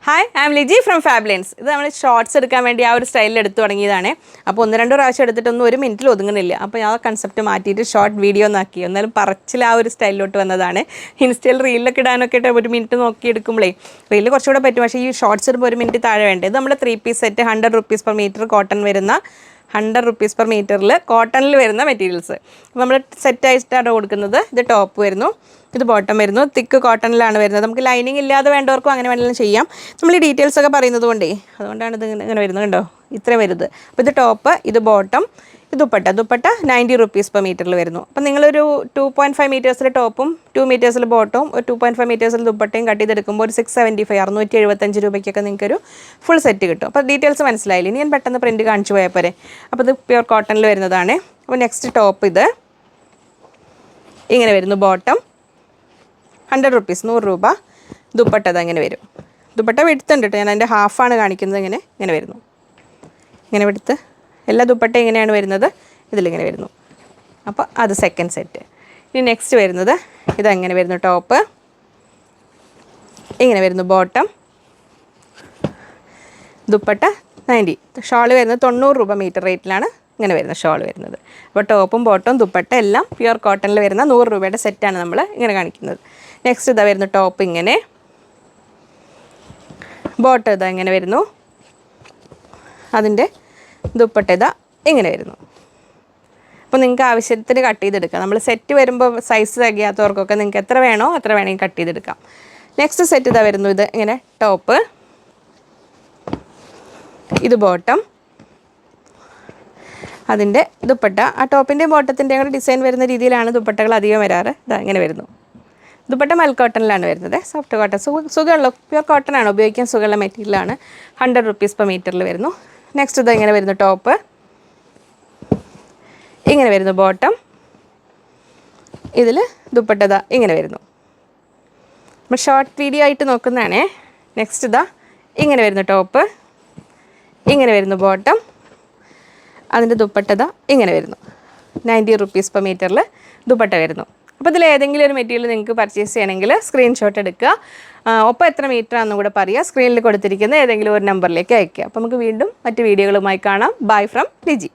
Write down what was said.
Hi I M Liji from Fablines. ഇത് നമ്മൾ shorts എടുക്കാൻ വേണ്ടി ആ ഒരു സ്റ്റൈലിൽ എടുത്തു തുടങ്ങിയതാണ്. അപ്പോൾ 1-2 പ്രാവശ്യം എടുത്തിട്ടൊന്നും 1 മിനിറ്റിൽ ഒതുങ്ങുന്നില്ല. അപ്പോൾ ആ കൺസെപ്റ്റ് മാറ്റിയിട്ട് ഷോർട്ട് വീഡിയോ എന്നാക്കി. എന്നാലും പറച്ചിൽ ആ ഒരു സ്റ്റൈലിലോട്ട് വന്നതാണ്. ഇൻസ്റ്റയിൽ റീലൊക്കെ ഇടാനൊക്കെ 1 മിനിറ്റ് നോക്കി എടുക്കുമ്പോഴേ റീലിൽ കുറച്ചുകൂടെ പറ്റും. പക്ഷേ ഈ ഷോർട്സ് ഇടുമ്പോൾ 1 മിനിറ്റ് താഴെ വേണ്ടത്. ഇത് നമ്മുടെ 3 piece set 100 rupees per meter cotton വരുന്ന 100 rupees per meterൽ കോട്ടണിൽ വരുന്ന മെറ്റീരിയൽസ് നമ്മൾ സെറ്റായിട്ടാണ് കൊടുക്കുന്നത്. ഇത് ടോപ്പ് വരുന്നു, ഇത് ബോട്ടം വരുന്നു. തിക്ക് കോട്ടണിലാണ് വരുന്നത്. നമുക്ക് ലൈനിങ് ഇല്ലാതെ വേണ്ടവർക്കും അങ്ങനെ വേണമെങ്കിലും ചെയ്യാം. നമ്മൾ ഈ ഡീറ്റെയിൽസ് ഒക്കെ പറയുന്നത് കൊണ്ടേ അതുകൊണ്ടാണ് ഇത് ഇങ്ങനെ വരുന്നത്. കണ്ടോ, ഇത്രയും വരുന്നത്. അപ്പോൾ ഇത് ടോപ്പ്, ഇത് ബോട്ടം, ഇത് ദുപ്പട്ട 90 rupees per meterൽ വരുന്നു. അപ്പം നിങ്ങളൊരു 2.5 meters ടോപ്പും 2 meters ബോട്ടവും ഒരു 2.5 meters ദുപ്പട്ടയും കട്ട് ചെയ്തെടുക്കുമ്പോൾ ഒരു 675 675 രൂപയ്ക്കൊക്കെ നിങ്ങൾക്കൊരു ഫുൾ സെറ്റ് കിട്ടും. അപ്പോൾ ഡീറ്റെയിൽസ് മനസ്സിലായില്ല. ഇനി ഞാൻ പെട്ടെന്ന് പ്രിൻറ്റ് കാണിച്ചു പോയാൽ പോരെ. അപ്പോൾ ഇത് പ്യുർ കോട്ടണിൽ വരുന്നതാണ്. അപ്പോൾ നെക്സ്റ്റ് ടോപ്പ് ഇത് ഇങ്ങനെ വരുന്നു. ബോട്ടം 100 rupees 100 രൂപ. ദുപ്പട്ട അങ്ങനെ വരും. ദുപ്പട്ട വെടുത്തുണ്ട് കേട്ടോ. ഞാൻ അതിൻ്റെ ഹാഫാണ് കാണിക്കുന്നത്. ഇങ്ങനെ വരുന്നു. ഇങ്ങനെ വെടുത്ത് എല്ലാ ദുപ്പട്ട ഇങ്ങനെയാണ് വരുന്നത്. ഇതിലിങ്ങനെ വരുന്നു. അപ്പോൾ അത് സെക്കൻഡ് സെറ്റ്. ഇനി നെക്സ്റ്റ് വരുന്നത് ഇതങ്ങനെ വരുന്നു. ടോപ്പ് ഇങ്ങനെ വരുന്നു. ബോട്ടം, ദുപ്പട്ട 90. ഷോൾ വരുന്നത് 90 രൂപ മീറ്റർ റേറ്റിലാണ് ഇങ്ങനെ വരുന്ന ഷോൾ വരുന്നത്. അപ്പോൾ ടോപ്പും ബോട്ടവും ദുപ്പട്ട എല്ലാം പ്യുർ കോട്ടണിൽ വരുന്ന 100 രൂപയുടെ സെറ്റാണ് നമ്മൾ ഇങ്ങനെ കാണിക്കുന്നത്. നെക്സ്റ്റ് ഇതാ വരുന്നു. ടോപ്പ് ഇങ്ങനെ, ബോട്ടം ഇതാ ഇങ്ങനെ വരുന്നു. അതിൻ്റെ ദുപ്പട്ട ഇതാ ഇങ്ങനെ വരുന്നു. അപ്പോൾ നിങ്ങൾക്ക് ആവശ്യത്തിന് കട്ട് ചെയ്തെടുക്കാം. നമ്മൾ സെറ്റ് വരുമ്പോൾ സൈസ് തികയാത്തവർക്കൊക്കെ നിങ്ങൾക്ക് എത്ര വേണോ അത്ര വേണമെങ്കിൽ കട്ട് ചെയ്തെടുക്കാം. നെക്സ്റ്റ് സെറ്റ് ഇതാ വരുന്നു. ഇത് ഇങ്ങനെ ടോപ്പ്, ഇത് ബോട്ടം, അതിൻ്റെ ദുപ്പട്ട. ആ ടോപ്പിൻ്റെയും ബോട്ടത്തിൻ്റെയും കൂടെ ഡിസൈൻ വരുന്ന രീതിയിലാണ് ദുപ്പട്ടകൾ അധികം വരാറ്. ഇതാ ഇങ്ങനെ വരുന്നു. ദുപ്പട്ട മൽ കോട്ടണിലാണ് വരുന്നത്. സോഫ്റ്റ് കോട്ടൺ സുഖമുള്ള പ്യുർ കോട്ടൺ ആണ്, ഉപയോഗിക്കാൻ സുഖമുള്ള മെറ്റീരിയലാണ്. 100 rupees per meterൽ വരുന്നു. നെക്സ്റ്റ് ഇത് ഇങ്ങനെ വരുന്നു. ടോപ്പ് ഇങ്ങനെ വരുന്നു. ബോട്ടം, ഇതിൽ ദുപ്പട്ട ഇതാ ഇങ്ങനെ വരുന്നു. നമ്മൾ ഷോർട്ട് വീഡിയോ ആയിട്ട് നോക്കുന്നതാണേ. നെക്സ്റ്റ് ഇതാ ഇങ്ങനെ വരുന്നു. ടോപ്പ് ഇങ്ങനെ വരുന്നു. ബോട്ടം, അതിൻ്റെ ദുപ്പട്ട ഇതാ ഇങ്ങനെ വരുന്നു. 90 rupees per meterൽ ദുപ്പട്ട വരുന്നു. അപ്പോൾ ഇതിൽ ഏതെങ്കിലും ഒരു മെറ്റീരിയൽ നിങ്ങൾക്ക് പർച്ചേസ് ചെയ്യണമെങ്കിൽ സ്ക്രീൻഷോട്ട് എടുക്കുക. ഒപ്പം എത്ര മീറ്റർ ആണെന്നും കൂടെ പറയുക. സ്ക്രീനിൽ കൊടുത്തിരിക്കുന്ന ഏതെങ്കിലും ഒരു നമ്പറിലേക്ക് അയയ്ക്കുക. അപ്പോൾ നമുക്ക് വീണ്ടും മറ്റ് വീഡിയോകളുമായി കാണാം. Bye from Liji.